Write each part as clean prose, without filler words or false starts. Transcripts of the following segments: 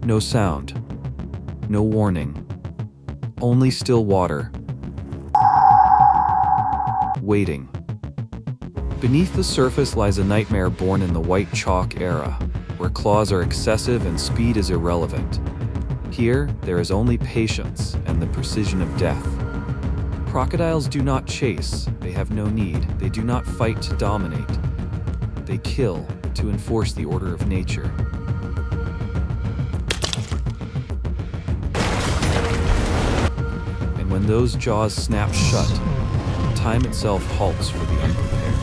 No sound. No warning. Only still water. Waiting. Beneath the surface lies a nightmare born in the white chalk era, where claws are excessive and speed is irrelevant. Here, there is only patience and the precision of death. Crocodiles do not chase, they have no need. They do not fight to dominate. They kill to enforce the order of nature. And when those jaws snap shut, time itself halts for the unprepared.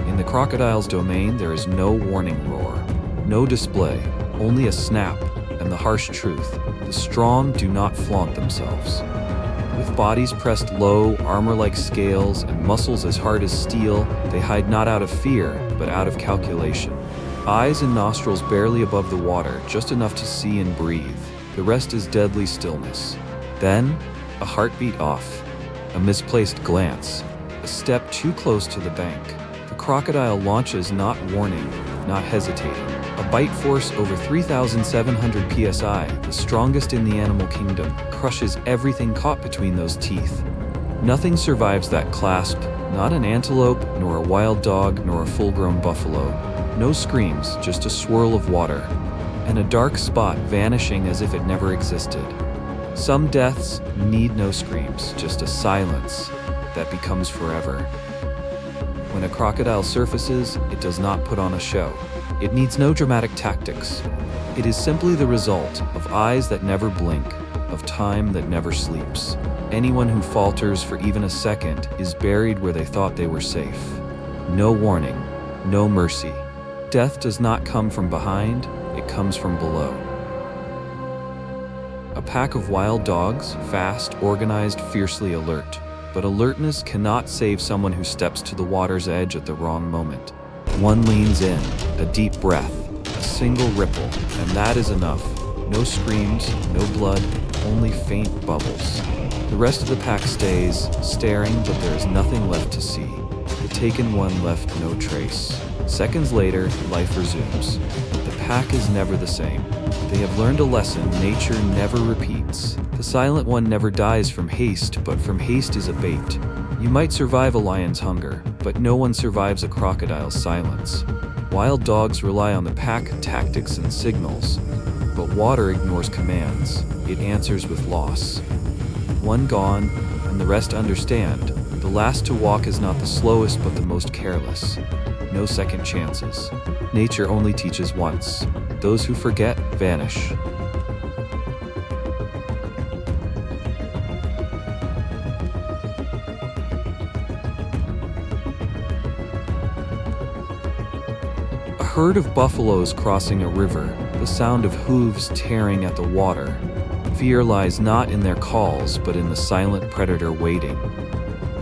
In the crocodile's domain, there is no warning roar, no display, only a snap and the harsh truth. The strong do not flaunt themselves. With bodies pressed low, armor like scales, and muscles as hard as steel, they hide not out of fear, but out of calculation. Eyes and nostrils barely above the water, just enough to see and breathe. The rest is deadly stillness. Then, a heartbeat off, a misplaced glance, a step too close to the bank. The crocodile launches, not warning, not hesitating. A bite force over 3,700 psi, the strongest in the animal kingdom, crushes everything caught between those teeth. Nothing survives that clasp, not an antelope, nor a wild dog, nor a full-grown buffalo. No screams, just a swirl of water, and a dark spot vanishing as if it never existed. Some deaths need no screams, just a silence that becomes forever. When a crocodile surfaces, it does not put on a show. It needs no dramatic tactics. It is simply the result of eyes that never blink, of time that never sleeps. Anyone who falters for even a second is buried where they thought they were safe. No warning, no mercy. Death does not come from behind, it comes from below. A pack of wild dogs, fast, organized, fiercely alert. But alertness cannot save someone who steps to the water's edge at the wrong moment. One leans in, a deep breath, a single ripple, and that is enough. No screams, no blood, only faint bubbles. The rest of the pack stays, staring, but there is nothing left to see. The taken one left no trace. Seconds later, life resumes. The pack is never the same. They have learned a lesson nature never repeats. The silent one never dies from haste, but from haste is a bait. You might survive a lion's hunger, but no one survives a crocodile's silence. Wild dogs rely on the pack tactics and signals, but water ignores commands. It answers with loss. One gone, and the rest understand. The last to walk is not the slowest, but the most careless. No second chances. Nature only teaches once. Those who forget vanish. A herd of buffaloes crossing a river, the sound of hooves tearing at the water. Fear lies not in their calls, but in the silent predator waiting.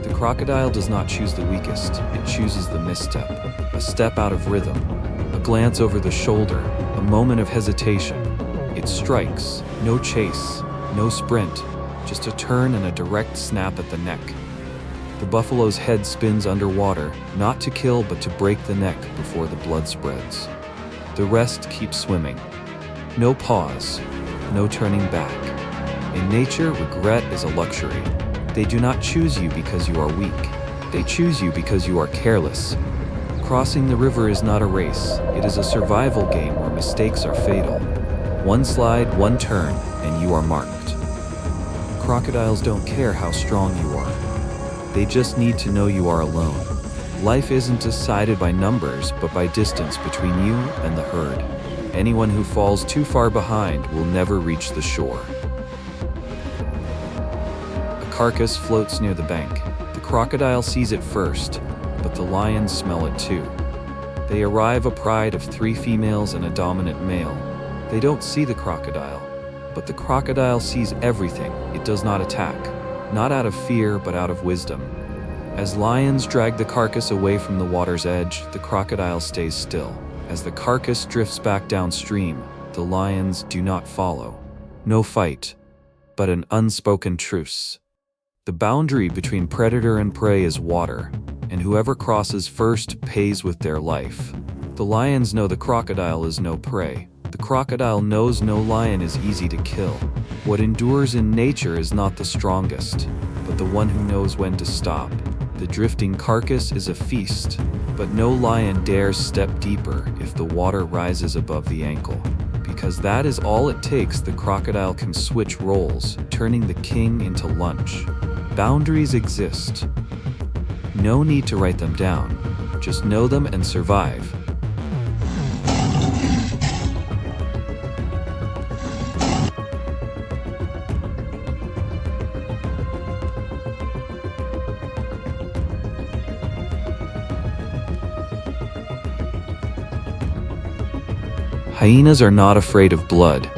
The crocodile does not choose the weakest, it chooses the misstep. A step out of rhythm, a glance over the shoulder, a moment of hesitation. It strikes, no chase, no sprint, just a turn and a direct snap at the neck. The buffalo's head spins underwater, not to kill but to break the neck before the blood spreads. The rest keep swimming. No pause, no turning back. In nature, regret is a luxury. They do not choose you because you are weak. They choose you because you are careless. Crossing the river is not a race. It is a survival game where mistakes are fatal. One slide, one turn, and you are marked. Crocodiles don't care how strong you are. They just need to know you are alone. Life isn't decided by numbers, but by distance between you and the herd. Anyone who falls too far behind will never reach the shore. A carcass floats near the bank. The crocodile sees it first, but the lions smell it too. They arrive a pride of 3 females and a dominant male. They don't see the crocodile, but the crocodile sees everything. It does not attack, not out of fear, but out of wisdom. As lions drag the carcass away from the water's edge, the crocodile stays still. As the carcass drifts back downstream, the lions do not follow. No fight, but an unspoken truce. The boundary between predator and prey is water, and whoever crosses first pays with their life. The lions know the crocodile is no prey. The crocodile knows no lion is easy to kill. What endures in nature is not the strongest, but the one who knows when to stop. The drifting carcass is a feast, but no lion dares step deeper if the water rises above the ankle. Because that is all it takes, the crocodile can switch roles, turning the king into lunch. Boundaries exist. No need to write them down. Just know them and survive. Hyenas are not afraid of blood.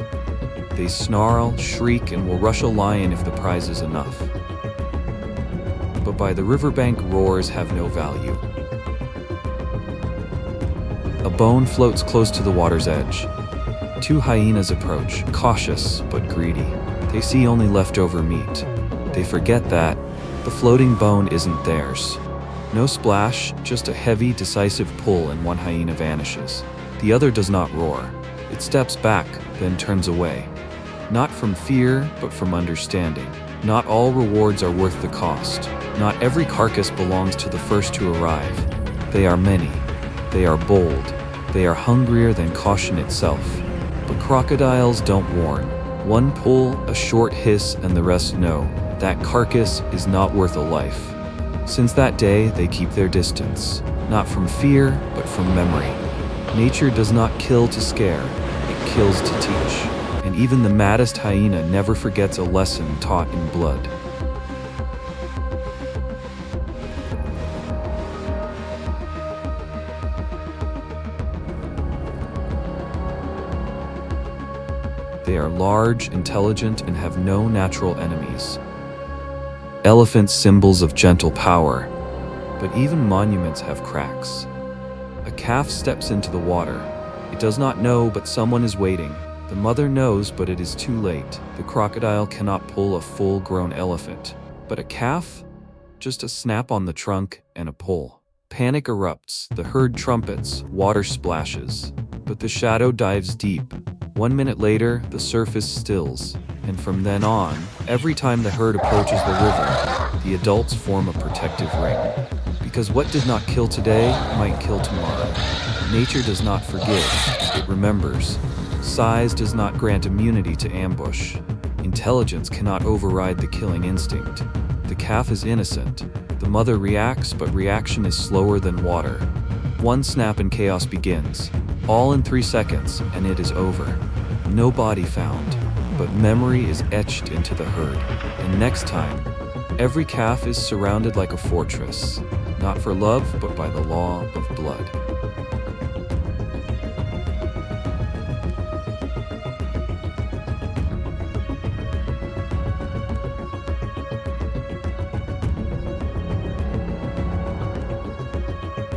They snarl, shriek, and will rush a lion if the prize is enough. But by the riverbank, roars have no value. A bone floats close to the water's edge. Two hyenas approach, cautious but greedy. They see only leftover meat. They forget that the floating bone isn't theirs. No splash, just a heavy, decisive pull, and one hyena vanishes. The other does not roar. It steps back, then turns away. Not from fear, but from understanding. Not all rewards are worth the cost. Not every carcass belongs to the first to arrive. They are many. They are bold. They are hungrier than caution itself. But crocodiles don't warn. One pull, a short hiss, and the rest know that carcass is not worth a life. Since that day, they keep their distance. Not from fear, but from memory. Nature does not kill to scare, it kills to teach. And even the maddest hyena never forgets a lesson taught in blood. They are large, intelligent, and have no natural enemies. Elephants, symbols of gentle power, but even monuments have cracks. A calf steps into the water. It does not know, but someone is waiting. The mother knows, but it is too late. The crocodile cannot pull a full-grown elephant. But a calf? Just a snap on the trunk and a pull. Panic erupts, the herd trumpets, water splashes. But the shadow dives deep. 1 minute later, the surface stills. And from then on, every time the herd approaches the river, the adults form a protective ring. Because what did not kill today might kill tomorrow. Nature does not forgive, it remembers. Size does not grant immunity to ambush. Intelligence cannot override the killing instinct. The calf is innocent. The mother reacts, but reaction is slower than water. One snap and chaos begins. All in 3 seconds, and it is over. No body found, but memory is etched into the herd. And next time, every calf is surrounded like a fortress. Not for love, but by the law of blood.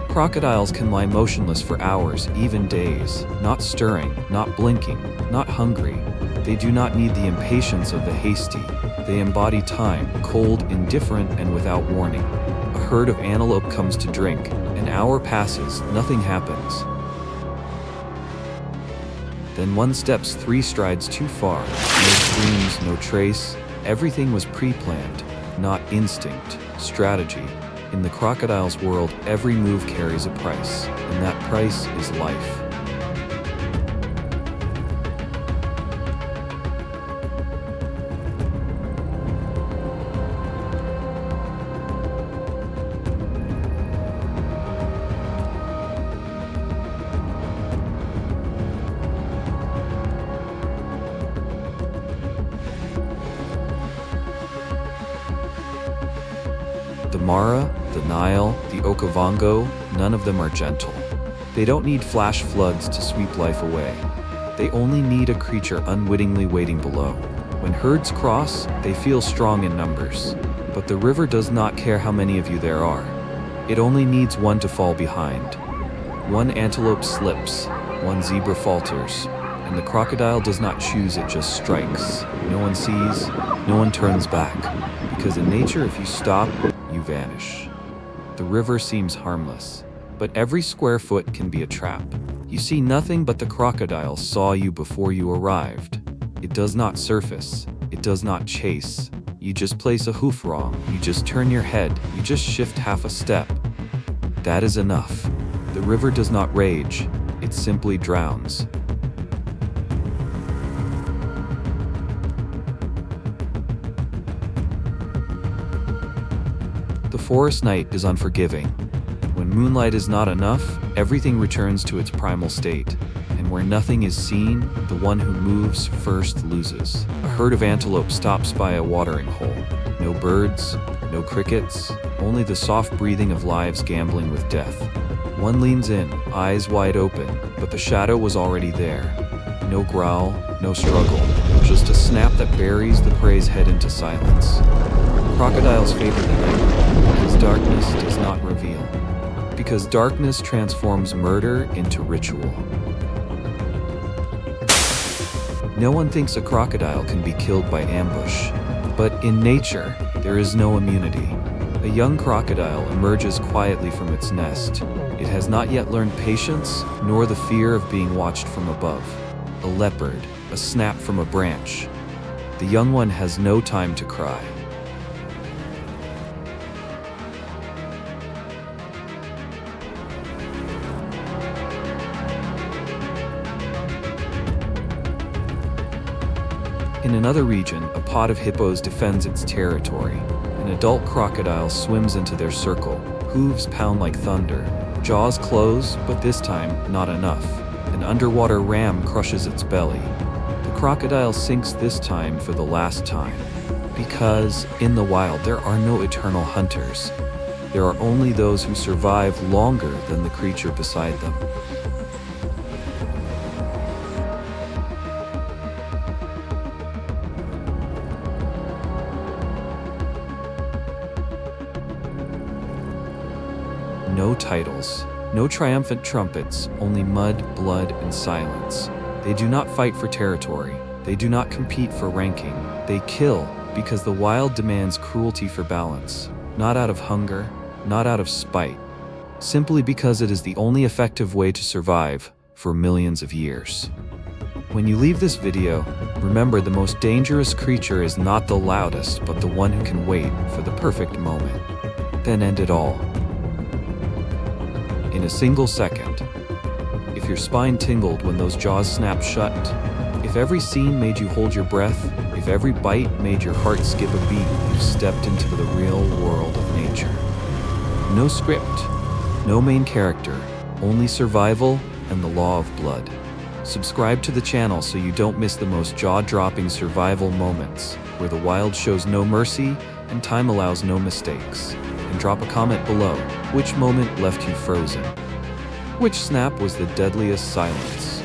Crocodiles can lie motionless for hours, even days, not stirring, not blinking, not hungry. They do not need the impatience of the hasty. They embody time, cold, indifferent, and without warning. A herd of antelope comes to drink. An hour passes, nothing happens. Then one steps 3 strides too far. No screams, no trace. Everything was pre-planned, not instinct, strategy. In the crocodile's world, every move carries a price, and that price is life. The Mara, the Nile, the Okavango, none of them are gentle. They don't need flash floods to sweep life away. They only need a creature unwittingly waiting below. When herds cross, they feel strong in numbers. But the river does not care how many of you there are. It only needs one to fall behind. One antelope slips, one zebra falters, and the crocodile does not choose, it just strikes. No one sees, no one turns back, because in nature, if you stop, you vanish. The river seems harmless, but every square foot can be a trap. You see nothing, but the crocodile saw you before you arrived. It does not surface, it does not chase. You just place a hoof wrong, you just turn your head, you just shift half a step. That is enough. The river does not rage, it simply drowns. The forest night is unforgiving. When moonlight is not enough, everything returns to its primal state. And where nothing is seen, the one who moves first loses. A herd of antelope stops by a watering hole. No birds, no crickets, only the soft breathing of lives gambling with death. One leans in, eyes wide open, but the shadow was already there. No growl, no struggle, just a snap that buries the prey's head into silence. Crocodiles favor the night, because darkness does not reveal. Because darkness transforms murder into ritual. No one thinks a crocodile can be killed by ambush, but in nature, there is no immunity. A young crocodile emerges quietly from its nest. It has not yet learned patience, nor the fear of being watched from above. A leopard, a snap from a branch. The young one has no time to cry. In another region, a pod of hippos defends its territory. An adult crocodile swims into their circle. Hooves pound like thunder. Jaws close, but this time, not enough. An underwater ram crushes its belly. The crocodile sinks this time for the last time. Because, in the wild, there are no eternal hunters. There are only those who survive longer than the creature beside them. No titles, no triumphant trumpets, only mud, blood, and silence. They do not fight for territory. They do not compete for ranking. They kill because the wild demands cruelty for balance, not out of hunger, not out of spite, simply because it is the only effective way to survive for millions of years. When you leave this video, remember the most dangerous creature is not the loudest, but the one who can wait for the perfect moment, then end it all. In a single second. If your spine tingled when those jaws snapped shut, if every scene made you hold your breath, if every bite made your heart skip a beat, you've stepped into the real world of nature. No script, no main character, only survival and the law of blood. Subscribe to the channel so you don't miss the most jaw-dropping survival moments, where the wild shows no mercy and time allows no mistakes. And drop a comment below. Which moment left you frozen? Which snap was the deadliest silence?